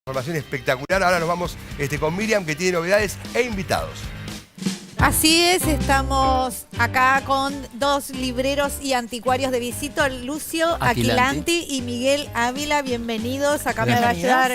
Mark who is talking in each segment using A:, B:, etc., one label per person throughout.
A: Información espectacular. Ahora nos vamos con Miriam, que tiene novedades e invitados.
B: Así es, estamos acá con dos libreros y anticuarios de visita, Lucio Aquilanti y Miguel Ávila. Bienvenidos. Acá me va a ayudar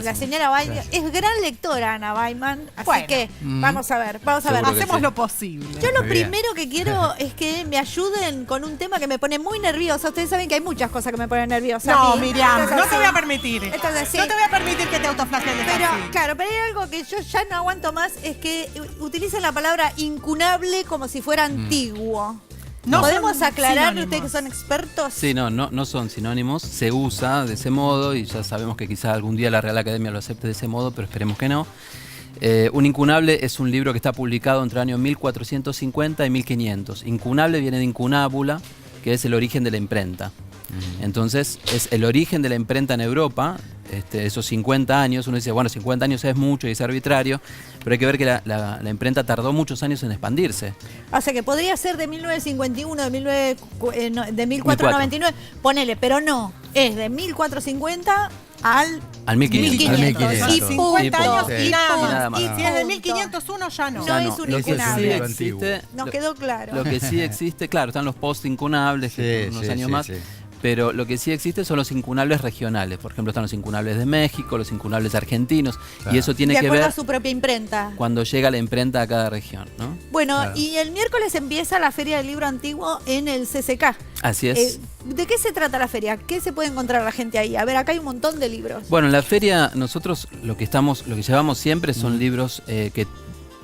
B: la señora Baiman. Es gran lectora, Ana Baiman, así que vamos a ver.
C: Hacemos lo posible.
B: Yo lo primero que quiero es que me ayuden con un tema que me pone muy nerviosa. Ustedes saben que hay muchas cosas que me ponen nerviosa.
C: No, Miriam, no te voy a permitir.
B: Entonces, sí.
C: No te voy a permitir que te autoflageles así.
B: Claro, pero hay algo que yo ya no aguanto más, es que utilicen la palabra incunable como si fuera antiguo.
C: No
B: ¿Podemos aclarar,
C: sinónimos.
B: ustedes que son expertos?
D: Sí, no son sinónimos, se usa de ese modo y ya sabemos que quizás algún día la Real Academia lo acepte de ese modo, pero esperemos que no. Un incunable es un libro que está publicado entre el año 1450 y 1500. Incunable viene de incunábula, que es el origen de la imprenta. Entonces, es el origen de la imprenta en Europa, esos 50 años. Uno dice, bueno, 50 años es mucho y es arbitrario, pero hay que ver que la imprenta tardó muchos años en expandirse.
B: O sea, que podría ser de 1951, de 1499, ponele, pero no, es de 1450 al
D: 1500.
B: Y
C: 50 años y nada más.
B: Y
C: si es de 1501 ya no.
B: No es un incunable. Nos quedó claro.
D: Lo que sí existe, claro, están los post-incunables, que son unos años más. Pero lo que sí existe son los incunables regionales. Por ejemplo, están los incunables de México, los incunables argentinos. Claro. Y eso tiene que ver
B: a su propia imprenta.
D: Cuando llega la imprenta a cada región, ¿no?
B: Bueno, claro. Y el miércoles empieza la Feria del Libro Antiguo en el CCK.
D: Así es.
B: ¿De qué se trata la feria? ¿Qué se puede encontrar la gente ahí? A ver, acá hay un montón de libros.
D: Bueno, en la feria nosotros lo que llevamos siempre son libros que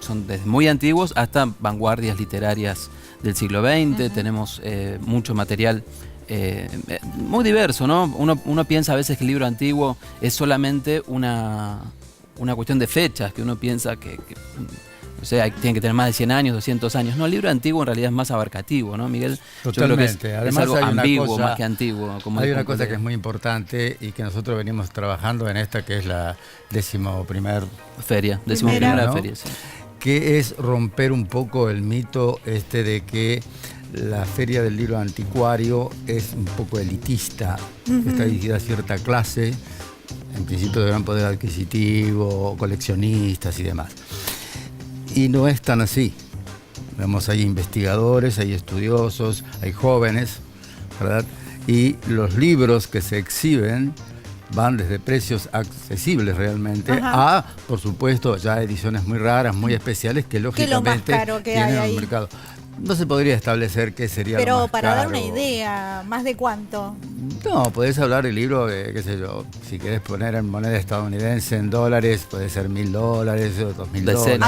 D: son desde muy antiguos hasta vanguardias literarias del siglo XX. Tenemos mucho material muy diverso, ¿no? Uno piensa a veces que el libro antiguo es solamente una cuestión de fechas, que uno piensa que o sea, tiene que tener más de 100 años, 200 años. No, el libro antiguo en realidad es más abarcativo, ¿no, Miguel?
E: Totalmente.
D: Yo creo que
E: Además,
D: es algo
E: hay una
D: ambiguo
E: cosa,
D: más que antiguo. Como
E: hay una cosa que es muy importante y que nosotros venimos trabajando en esta, que es la 11ª
D: feria, ¿no? Feria, sí.
E: Que es romper un poco el mito de que la Feria del Libro Anticuario es un poco elitista, está dirigida a cierta clase, en principio de gran poder adquisitivo, coleccionistas y demás. Y no es tan así. Vemos, hay investigadores, hay estudiosos, hay jóvenes, ¿verdad? Y los libros que se exhiben van desde precios accesibles realmente a, por supuesto, ya ediciones muy raras, muy especiales, que lógicamente tienen en el mercado. No se podría establecer qué sería lo más
B: Pero para
E: caro.
B: dar una idea, ¿más de cuánto?
E: No, podés hablar del libro, qué sé yo, si querés poner en moneda estadounidense, en dólares, puede ser $1000 o $2000.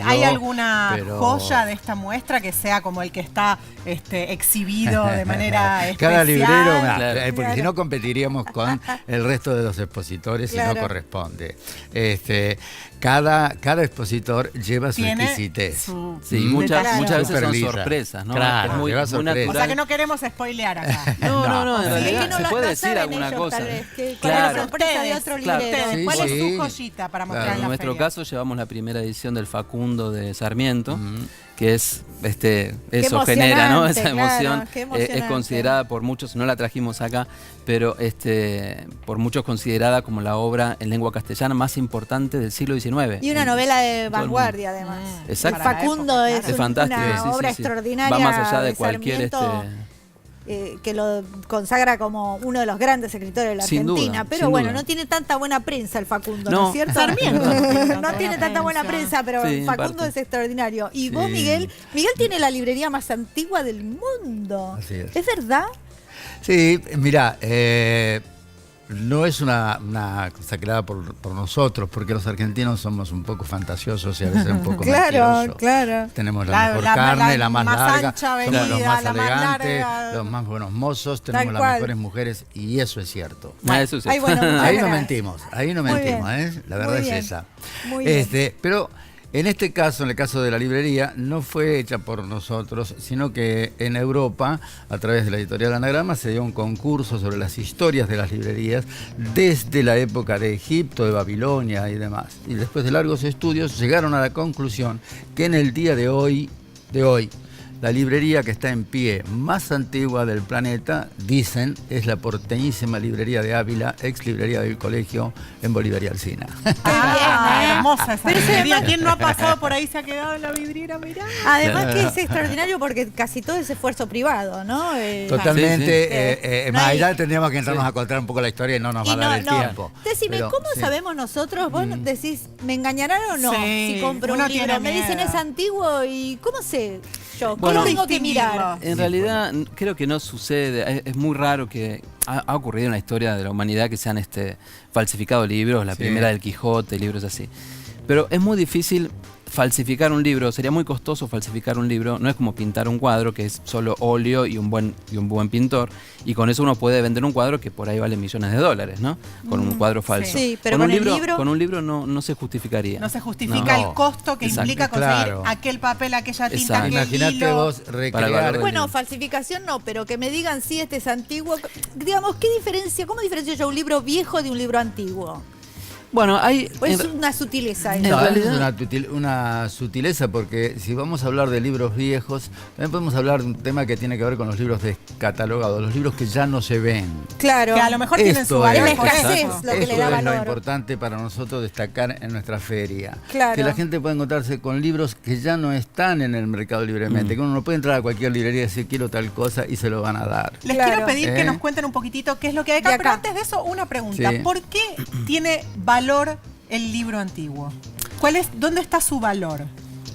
C: ¿Hay alguna joya de esta muestra que sea como el que está exhibido de manera especial?
E: Cada librero, porque si no competiríamos con el resto de los expositores y no corresponde. Cada expositor lleva su exquisitez.
D: Sí, muchas veces son sorpresas, ¿no?
E: Claro,
D: es muy
C: O sea que no queremos spoilear acá.
D: No, en realidad
B: no
D: se puede decir alguna
B: ellos,
D: cosa.
B: Claro, sorpresa de otro librero.
C: ¿Cuál es su joyita para mostrar en la
D: En nuestro
C: feria?
D: caso llevamos la primera edición del Facundo de Sarmiento, que es eso genera, ¿no? Esa emoción. Es considerada por muchos, no la trajimos acá, pero por muchos considerada como la obra en lengua castellana más importante del siglo XIX.
B: Y una novela de vanguardia, además.
D: Exacto.
B: El Facundo es
D: fantástico,
B: una obra extraordinaria.
D: Va más allá de cualquier
B: que lo consagra como uno de los grandes escritores de la Argentina. Pero bueno, no tiene tanta buena prensa el Facundo, ¿no es cierto?
C: Sarmiento.
B: No tiene tanta buena prensa, pero Facundo es extraordinario. Y vos, Miguel tiene la librería más antigua del mundo.
E: Así es.
B: ¿Es verdad?
E: Sí, mirá, no es una cosa creada por nosotros, porque los argentinos somos un poco fantasiosos y a veces un poco mentirosos.
B: Claro.
E: Tenemos la mejor carne, la más larga,
C: ancha,
E: somos los más
C: la más
E: elegantes,
C: larga.
E: los más buenos mozos, tenemos las mejores mujeres, y eso es cierto.
D: Eso es cierto.
E: Ahí no mentimos, la verdad es esa.
B: Muy bien.
E: Pero en este caso, en el caso de la librería, no fue hecha por nosotros, sino que en Europa, a través de la editorial Anagrama, se dio un concurso sobre las historias de las librerías desde la época de Egipto, de Babilonia y demás. Y después de largos estudios llegaron a la conclusión que en el día de hoy La librería que está en pie más antigua del planeta, dicen, es la porteñísima librería de Ávila, ex librería del colegio en Bolívar y Alsina.
C: Hermosa esa librería. ¿Quién no ha pasado por ahí se ha quedado en la vidriera? Mirá.
B: Además que es extraordinario porque casi todo es esfuerzo privado, ¿no?
E: Totalmente.
B: No hay-
E: Más allá tendríamos que entrarnos a contar un poco la historia y no nos va a dar el tiempo.
B: Decime,
E: Pero,
B: ¿cómo
E: sí.
B: sabemos nosotros? Vos decís, ¿me engañarán o no?
C: Sí,
B: Si compro
C: uno
B: un libro,
C: tiene
B: me dicen
C: miedo.
B: es antiguo y ¿cómo sé yo? ¿Cómo
D: Bueno,
B: tengo que mirar?
D: En realidad creo que no sucede, es muy raro que ha ocurrido en la historia de la humanidad que se han falsificado libros, la primera del Quijote, libros así. Pero es muy difícil falsificar un libro, sería muy costoso falsificar un libro, no es como pintar un cuadro que es solo óleo y un buen pintor, y con eso uno puede vender un cuadro que por ahí vale millones de dólares, ¿no? Con un cuadro falso.
B: Sí, pero con el libro...
D: Con un libro no se justificaría.
C: No se justifica el costo que
D: Exacto.
C: implica conseguir
E: Claro.
C: aquel papel, aquella tinta,
D: Exacto.
C: aquel
E: Imagínate
C: hilo.
E: vos
D: Para el
E: recrear.
D: valor del
B: Bueno, falsificación no, pero que me digan si este es antiguo. Digamos, ¿cómo diferencio yo un libro viejo de un libro antiguo?
D: Bueno, hay...
B: ¿O es una sutileza eso?
D: En
E: No,
D: realidad-
E: es una sutileza porque si vamos a hablar de libros viejos, también podemos hablar de un tema que tiene que ver con los libros descatalogados, los libros que ya no se ven.
B: Claro.
C: Que a lo mejor tienen
E: Esto
C: su valor
B: es.
C: por
B: La
C: eso.
B: escasez, lo que
E: Eso
B: le da
E: es lo
B: valor.
E: importante para nosotros destacar en nuestra feria.
B: Claro.
E: Que la gente puede encontrarse con libros que ya no están en el mercado libremente, que uno no puede entrar a cualquier librería y decir quiero tal cosa y se lo van a dar.
C: Les
B: Claro.
C: quiero pedir que
E: ¿Eh?
C: nos cuenten un poquitito qué es lo que hay
B: De
C: acá.
B: acá.
C: Pero antes de eso, una pregunta.
E: Sí.
C: ¿Por qué tiene valor el libro antiguo? ¿Dónde está su valor?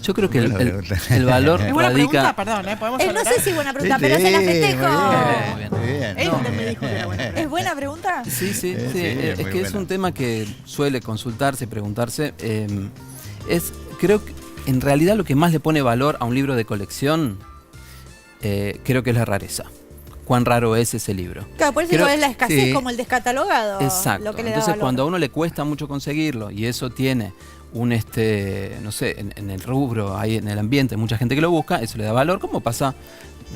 D: Yo creo que
E: Buena pregunta.
D: el valor
C: Es buena pregunta,
D: radica...
C: perdón, podemos
B: No
C: hablar.
B: sé si buena pregunta, pero se la festejo.
E: Muy bien, muy bien.
C: Él me dijo que era buena pregunta.
B: ¿Es buena pregunta?
D: Sí,
E: sí,
D: es
E: muy
D: que es
E: buena.
D: un tema que suele consultarse, preguntarse. Creo que en realidad lo que más le pone valor a un libro de colección, creo que es la rareza. Cuán raro es ese libro.
B: Claro, por eso
D: Creo-
B: es la escasez
E: sí.
B: como el descatalogado.
D: Exacto.
B: Lo que le da
D: Entonces,
B: valor.
D: cuando a uno le cuesta mucho conseguirlo y eso tiene un no sé, en el rubro, hay en el ambiente, mucha gente que lo busca, eso le da valor, como pasa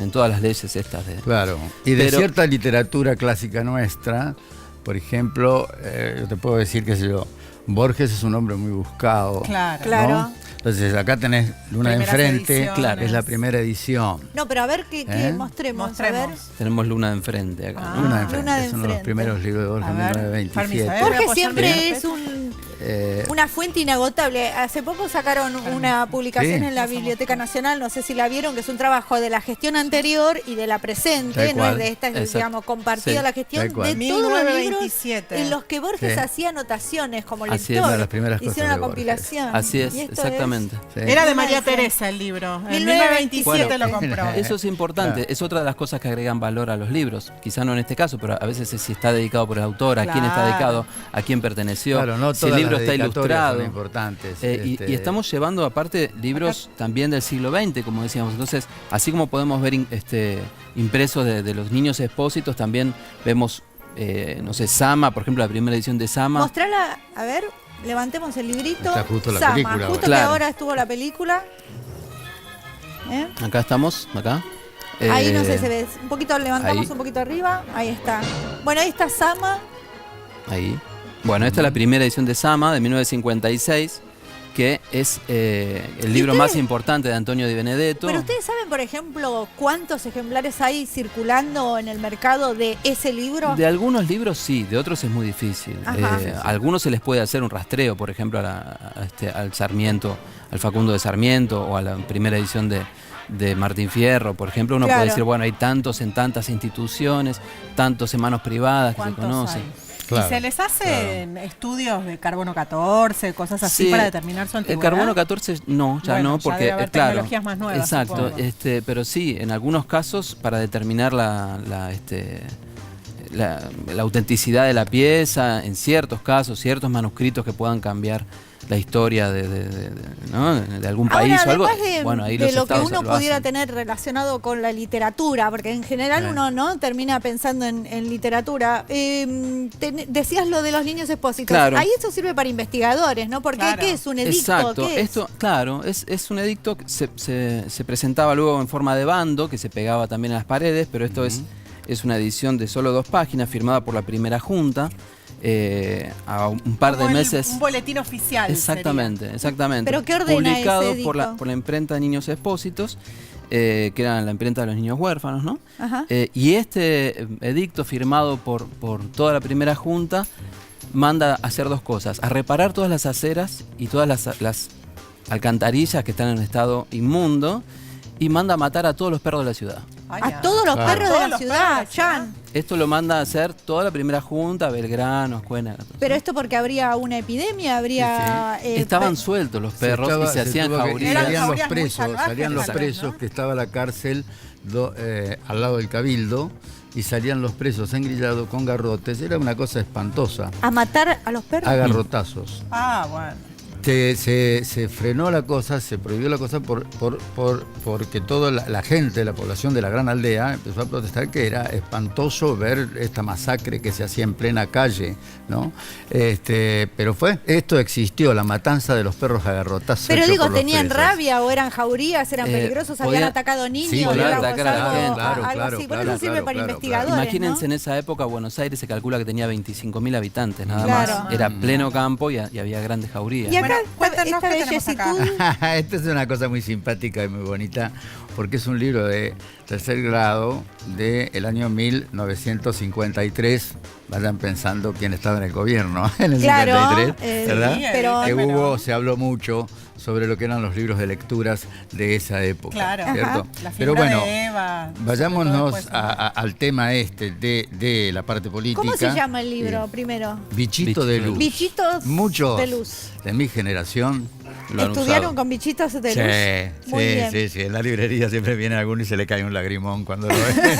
D: en todas las leyes estas de...
E: Claro. Y de
D: Pero-
E: cierta literatura clásica nuestra, por ejemplo, yo te puedo decir que Borges es un hombre muy buscado.
C: Claro.
B: Claro.
E: ¿no? Entonces acá tenés Luna de
C: Primeras
E: Enfrente,
C: ediciones.
E: claro, es la primera edición.
B: No, pero a ver qué mostremos. A ver.
C: Mostremos.
D: Tenemos Luna de enfrente acá. ¿no?
E: Luna de Enfrente,
B: Luna de
E: es uno de los
B: Enfrente.
E: primeros libros de Borges
C: A
E: en
C: ver,
E: 1927.
C: permiso, voy a
B: Jorge
C: apoyarme
B: siempre
C: en el
B: es una fuente inagotable. Hace poco sacaron una publicación
E: Sí.
B: en la Biblioteca Nacional, no sé si la vieron, que es un trabajo de la gestión anterior y de la presente,
E: Tal
B: no es
E: cual.
B: de esta, es,
D: Exacto.
B: digamos, compartida
D: Sí,
B: la gestión
E: tal cual.
B: de todos los libros
C: 1927.
B: en los que Borges
E: Sí.
B: hacía anotaciones como
D: Así es,
B: lector.
E: una de las primeras cosas
B: Hicieron
E: de
B: una
E: Borges.
B: compilación.
D: Así es,
B: Y esto
D: exactamente.
E: Sí.
C: Era de
B: Luna
C: María
B: de Enfrente.
C: Teresa el libro. En
B: 1927
C: 1927 lo compró.
D: Eso es importante,
E: Claro.
D: es otra de las cosas que agregan valor a los libros. Quizá no en este caso, pero a veces es si está dedicado por el autor, a quién está
C: Claro.
D: dedicado, a quién perteneció,
E: Claro, no
D: si el
E: todas
D: libro
E: las
D: está
E: dedicatorias
D: ilustrado.
E: son importantes.
D: Y estamos llevando aparte libros también del siglo XX, como decíamos. Entonces, así como podemos ver impresos de los niños expósitos, también vemos, no sé, Sama, por ejemplo, la primera edición de Sama.
B: Mostrala, a ver, levantemos el librito.
E: Está justo la
B: Sama,
E: película
B: justo
E: ahora.
B: que
D: Claro.
B: ahora estuvo la película. ¿Eh?
D: Acá estamos, acá.
B: Ahí no sé, se ve. Un poquito levantamos
D: ahí.
B: un poquito arriba. Ahí está. Bueno, ahí está Sama.
D: Ahí. Bueno, esta es la primera edición de Sama, de 1956, que es el libro
B: ustedes-
D: más importante de Antonio Di Benedetto.
B: Pero ustedes saben, por ejemplo, cuántos ejemplares hay circulando en el mercado de ese libro.
D: De algunos libros sí, de otros es muy difícil.
B: Ajá.
D: A algunos se les puede hacer un rastreo, por ejemplo, al Sarmiento, al Facundo de Sarmiento, o a la primera edición de Martín Fierro, por ejemplo. Uno
B: Claro.
D: puede decir, bueno, hay tantos en tantas instituciones, tantos en manos privadas que se
C: ¿Cuántos
D: conocen.
C: hay?
E: Claro,
C: ¿Y se les hacen estudios de carbono 14, cosas así
D: Sí,
C: para determinar su
D: el
C: antigüedad?
D: carbono 14 no, ya
C: Bueno,
D: no,
C: ya
D: porque
C: debe haber
D: claro,
C: tecnologías más nuevas,
D: exacto,
C: supongo.
D: pero sí, en algunos casos para determinar la autenticidad de la pieza, en ciertos casos, ciertos manuscritos que puedan cambiar la historia ¿no? de algún país
B: Ahora,
D: o algo.
B: además de,
D: Bueno, ahí
B: de
D: los
B: lo que
D: estados
B: uno
D: lo
B: pudiera
D: hacen.
B: tener relacionado con la literatura, porque en general uno no termina pensando en literatura. Decías lo de los niños expósitos.
D: Claro.
B: Ahí eso sirve para investigadores, ¿no? Porque
C: Claro.
B: ¿qué es un edicto?
D: Exacto,
B: ¿Qué es?
D: esto, claro, es un edicto que se presentaba luego en forma de bando, que se pegaba también a las paredes, pero esto es una edición de solo 2 páginas, firmada por la primera junta. a un par de meses.
C: Un boletín oficial.
D: Exactamente.
B: ¿Pero qué ordena
D: publicado
B: ese edicto?
D: por la imprenta Niños Expósitos, que era la imprenta de los niños huérfanos, ¿no?
B: Ajá.
D: Y este edicto firmado por toda la primera junta manda a hacer dos cosas: a reparar todas las aceras y todas las alcantarillas que están en estado inmundo, y manda a matar a todos los perros de la ciudad.
B: A todos los perros de la ciudad, Chan.
D: Esto lo manda a hacer toda la primera junta, Belgrano, Escuena.
B: Pero esto porque habría una epidemia, habría...
D: Estaban sueltos los perros y se hacían jaurías.
E: Salían los presos, ¿no? Que estaba la cárcel al lado del Cabildo, y salían los presos engrillados con garrotes. Era una cosa espantosa.
B: ¿A matar a los perros?
E: A garrotazos.
C: Ah, bueno.
E: Se frenó la cosa, se prohibió la cosa porque toda la gente, la población de la gran aldea empezó a protestar, que era espantoso ver esta masacre que se hacía en plena calle, ¿no? Pero esto existió, la matanza de los perros a garrotazos.
B: Pero digo, ¿tenían rabia o eran jaurías, eran peligrosos, habían atacado niños?
E: Sí,
B: era
D: atacar a la gente.
B: Algo así. Por eso sirve para investigadores,
D: Imagínense,
B: ¿no?
D: en esa época Buenos Aires se calcula que tenía 25.000 habitantes, nada
B: Claro.
D: más. Era pleno campo y había grandes jaurías.
B: Y acá,
C: cuéntanos
B: esta
C: qué tenemos acá.
B: bellecitud...
E: Esta es una cosa muy simpática y muy bonita, porque es un libro de tercer grado del año 1953. Vayan pensando quién estaba en el gobierno en el 53, ¿verdad?
B: Sí, pero...
E: Se habló mucho sobre lo que eran los libros de lecturas de esa época,
C: claro,
E: ¿cierto?
C: La
E: Pero bueno,
C: de Eva,
E: vayámonos al tema de la parte política.
B: ¿Cómo se llama el libro primero?
E: Bichito de luz.
B: Bichitos
E: Muchos
B: de luz.
E: de mi generación lo han
B: ¿Estudiaron
E: usado.
B: con bichitos de luz? Muy bien.
E: Sí. En la librería siempre viene alguno y se le cae un lagrimón cuando lo ve.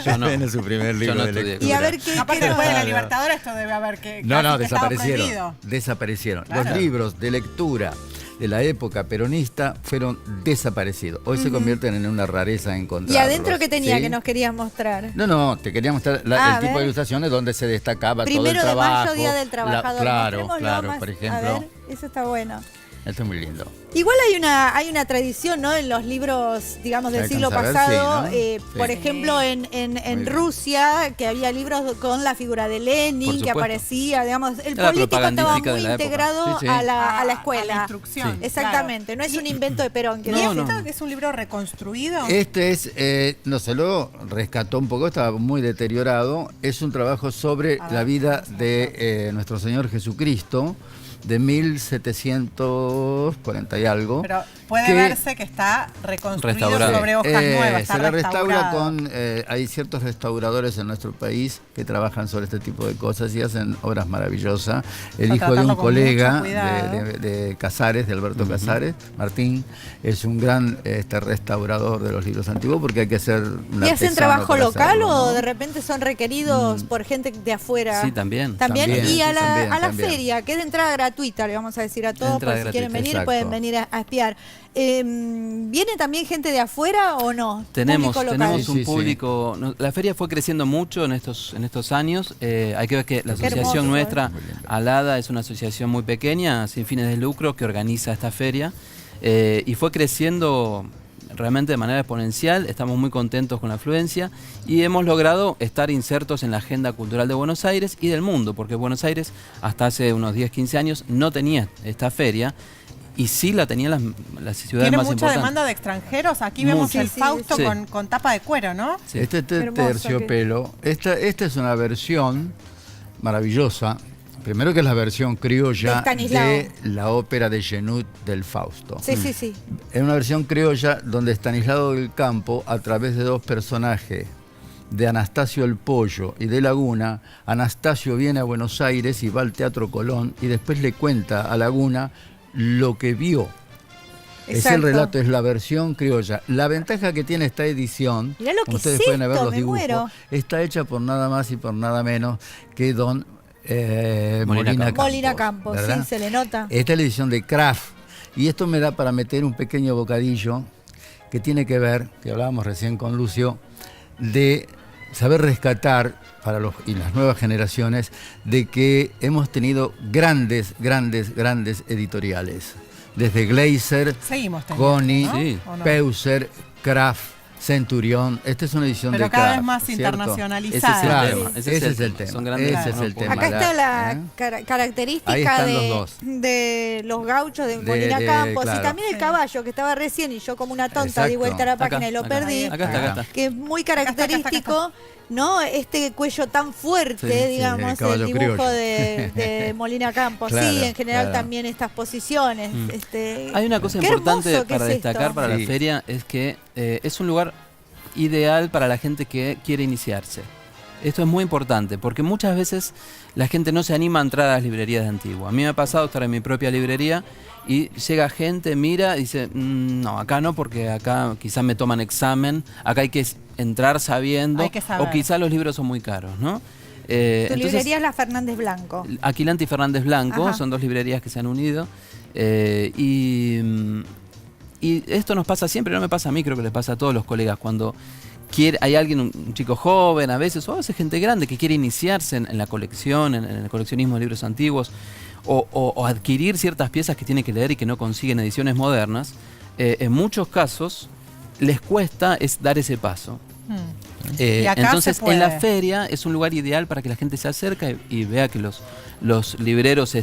D: Yo no.
E: En su primer libro
D: no
E: de
D: estudié.
E: lectura.
B: Y a ver qué...
C: Aparte, después de la Libertadora, esto debe haber que...
E: No,
C: casi que estaba
E: desaparecieron.
C: prohibido.
E: Desaparecieron.
C: Claro.
E: Los libros de lectura de la época peronista fueron desaparecidos. Hoy se convierten en una rareza encontrarlos.
B: ¿Y adentro qué tenía
E: ¿sí?
B: que nos querías mostrar?
E: No, te quería mostrar el tipo de ilustraciones donde se destacaba todo el
B: Primero de
E: trabajo.
B: mayo, Día del Trabajador.
E: Claro,
B: Mostrémoslo más.
E: por ejemplo.
B: A ver, eso está bueno.
E: Esto es muy lindo.
B: Igual hay una tradición, ¿no? En los libros, digamos, del siglo
E: Alcanza a ver,
B: pasado.
E: sí, ¿no?
B: Por
E: Sí.
B: ejemplo, en
E: bien.
B: Rusia, que había libros con la figura de
D: Por
B: Lenin, que
D: supuesto.
B: aparecía, digamos, el
D: Era
B: político estaba
D: propagandística
B: muy
D: de la época.
B: integrado
E: Sí.
B: a la
C: A la
B: escuela.
C: instrucción.
D: Sí.
B: Exactamente, no es un invento de Perón.
C: ¿Y
D: No,
C: esto
D: no.
C: es un libro reconstruido?
E: Este no se lo rescató un poco, estaba muy deteriorado. Es un trabajo sobre la vida de nuestro Señor Jesucristo, de 1740 y algo.
C: Pero puede
E: que
C: verse que está reconstruido
D: Restaurado.
C: sobre hojas nuevas. Está
E: se la restaura
C: restaurado.
E: hay ciertos restauradores en nuestro país que trabajan sobre este tipo de cosas y hacen obras maravillosas. El
C: Hay que
E: hijo de un
C: tratarlo con
E: colega
C: mucho cuidado.
E: de Casares, de Alberto Casares, Martín, es un gran restaurador de los libros antiguos, porque hay que hacer un
B: ¿Y hacen
E: artesano
B: trabajo
E: para
B: local
E: hacerlo,
B: o
E: ¿no?
B: de repente son requeridos por gente de afuera?
D: Sí, también.
B: También,
E: También,
B: y a la,
E: también,
B: a la
E: también.
B: feria, que es de entrada gratuita, le vamos a decir a todos,
D: Entrada
B: por si quieren
D: gratuita,
B: venir,
E: exacto.
B: pueden venir a espiar. ¿Viene también gente de afuera o no?
D: Tenemos
B: Público local.
E: Sí,
D: un
E: sí.
D: público. La feria fue creciendo mucho en estos años. Hay que ver que la
B: Qué
D: asociación
B: hermoso,
D: nuestra,
E: Muy lindo.
D: Alada, es una asociación muy pequeña, sin fines de lucro, que organiza esta feria. Y fue creciendo realmente de manera exponencial. Estamos muy contentos con la afluencia y hemos logrado estar insertos en la agenda cultural de Buenos Aires y del mundo, porque Buenos Aires hasta hace unos 10, 15 años no tenía esta feria. Y sí la tenían las ciudades
C: Tiene
D: más
C: mucha
D: importantes.
C: demanda de extranjeros. Aquí vemos
D: Mucho.
C: el
B: Sí,
C: Fausto
D: sí.
C: con tapa de cuero, ¿no?
D: Sí.
E: Este
B: Hermoso
E: terciopelo, esta es una versión maravillosa. Primero, que es la versión
B: De
E: criolla
B: Estanislao.
E: de la ópera de Genut del Fausto.
B: Sí, sí, sí.
E: Es una versión criolla donde Estanislao del Campo, a través de dos personajes, de Anastasio el Pollo y de Laguna, Anastasio viene a Buenos Aires y va al Teatro Colón y después le cuenta a Laguna lo que vio. Es
B: Exacto.
E: el relato, es la versión criolla. La ventaja que tiene esta edición,
B: Mirá lo
E: como
B: que
E: ustedes
B: es
E: pueden ver
B: esto,
E: los
B: me
E: dibujos,
B: muero.
E: está hecha por nada más y por nada menos que don Molina Campos.
B: Molina Campos, sí,
E: ¿verdad?
B: se le nota.
E: Esta es la edición de Kraft. Y esto me da para meter un pequeño bocadillo que tiene que ver, que hablábamos recién con Lucio, de saber rescatar para y las nuevas generaciones, de que hemos tenido grandes editoriales. Desde Gleiser,
C: Seguimos teniendo,
E: Coni,
C: ¿no?
D: Sí.
C: ¿O no?
E: Peuser, Kraft, Centurión. Esta es una edición
C: pero
E: de
C: cada
E: Craft,
C: vez más
E: ¿cierto?
C: internacionalizada.
E: Claro,
D: Ese es el tema.
E: Son
D: Son
E: grandes.
D: grandes.
E: Ese es el tema.
B: Acá está la
E: Ahí
B: característica
E: están los dos.
B: de los gauchos de Molina Campos
E: claro.
B: y también el caballo que estaba recién y yo como una tonta di
E: Exacto.
B: vuelta a la página
D: Acá,
B: y lo
D: acá.
B: perdí.
D: Acá está.
B: Que es muy característico, ¿no? Este cuello tan fuerte,
D: Sí,
B: digamos,
E: el caballo
B: el dibujo
E: criollo.
B: de Molina Campos.
E: Claro,
B: sí, en general
E: claro.
B: también estas posiciones.
D: Hay una cosa
B: qué
D: importante
B: hermoso que
D: para
B: es
D: destacar
B: esto.
D: para
E: Sí.
D: la feria, es que es un lugar ideal para la gente que quiere iniciarse. Esto es muy importante porque muchas veces la gente no se anima a entrar a las librerías de Antigua. A mí me ha pasado estar en mi propia librería y llega gente, mira y dice, no, acá no, porque acá quizás me toman examen, acá hay que entrar sabiendo,
C: Hay que saber.
D: o quizás los libros son muy caros, ¿no?
B: Tu librería es la Fernández Blanco.
D: Aquilante y Fernández Blanco,
B: Ajá.
D: son dos librerías que se han unido. Y esto nos pasa siempre, no me pasa a mí, creo que les pasa a todos los colegas. Cuando hay alguien, un chico joven a veces, o a veces gente grande que quiere iniciarse en la colección, en el coleccionismo de libros antiguos, o adquirir ciertas piezas que tiene que leer y que no consiguen ediciones modernas, en muchos casos les cuesta dar ese paso.
C: Y acá
D: Entonces,
C: se puede.
D: en la feria es un lugar ideal para que la gente se acerque y vea que los libreros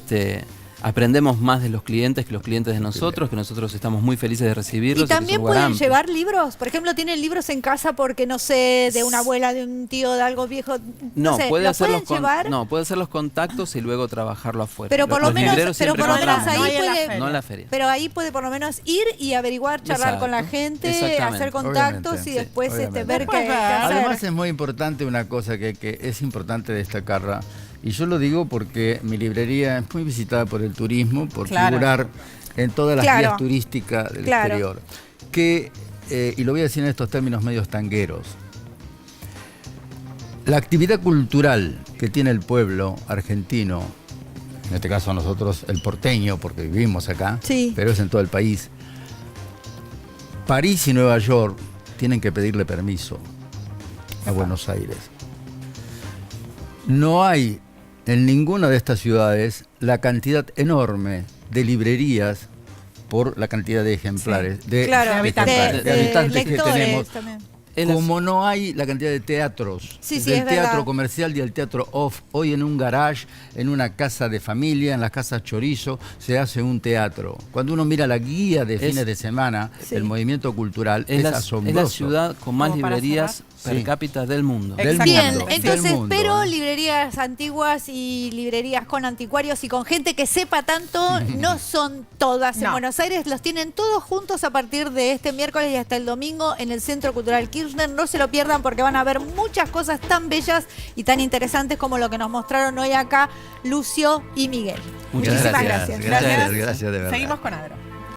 D: aprendemos más de los clientes que los clientes de nosotros, que nosotros estamos muy felices de recibirlos.
B: Y también pueden llevar libros, por ejemplo, tienen libros en casa porque no sé, de una abuela, de un tío, de algo viejo.
D: No,
B: sé,
D: puede
B: ¿lo
D: hacer
B: pueden llevar?
D: puede hacer los contactos y luego trabajarlo afuera.
B: Pero por lo
D: Los
B: menos,
D: libreros
B: pero
D: siempre
B: por lo menos
D: compramos.
B: ahí
C: No en la
B: puede,
C: feria.
D: No en la feria.
B: pero ahí puede por lo menos ir y averiguar, charlar
D: Exacto.
B: con la gente,
D: Exactamente.
B: hacer contactos
E: Obviamente,
B: y
E: sí,
B: después
E: obviamente.
B: ver
C: Después
B: qué
C: ver.
B: hacer.
E: Además es muy importante una cosa que es importante destacarla, y yo lo digo porque mi librería es muy visitada por el turismo, por
C: Claro.
E: figurar en todas las
B: Claro.
E: guías turísticas del
B: Claro.
E: exterior. Que, y lo voy a decir en estos términos medios tangueros, la actividad cultural que tiene el pueblo argentino, en este caso nosotros el porteño, porque vivimos acá,
B: Sí.
E: pero es en todo el país, París y Nueva York tienen que pedirle permiso a Buenos Aires. No hay en ninguna de estas ciudades la cantidad enorme de librerías por la cantidad de ejemplares,
B: Claro,
E: de
C: habitantes.
E: de habitantes que
B: lectores
E: tenemos.
B: también.
E: Como no hay la cantidad de teatros,
B: Sí, sí,
E: del
B: es
E: teatro
B: verdad.
E: comercial y el teatro off, hoy en un garage, en una casa de familia, en las casas chorizo, se hace un teatro. Cuando uno mira la guía de fines de semana
B: Sí.
E: del movimiento cultural,
D: Es
E: es
D: la
E: asombroso.
D: ciudad con más
C: Como para
D: librerías per
E: Sí.
D: cápita del mundo.
E: Del
C: Exactamente.
E: mundo,
B: Bien,
E: del
B: entonces,
E: mundo,
B: pero
E: ¿eh?
B: librerías antiguas y librerías con anticuarios y con gente que sepa tanto, no son todas en
C: No.
B: Buenos Aires, los tienen todos juntos a partir de este miércoles y hasta el domingo en el Centro Cultural Kirchner. No se lo pierdan porque van a ver muchas cosas tan bellas y tan interesantes como lo que nos mostraron hoy acá Lucio y Miguel.
D: Muchas
B: Muchísimas
D: gracias.
B: gracias.
E: Gracias de verdad.
C: Seguimos con Agro.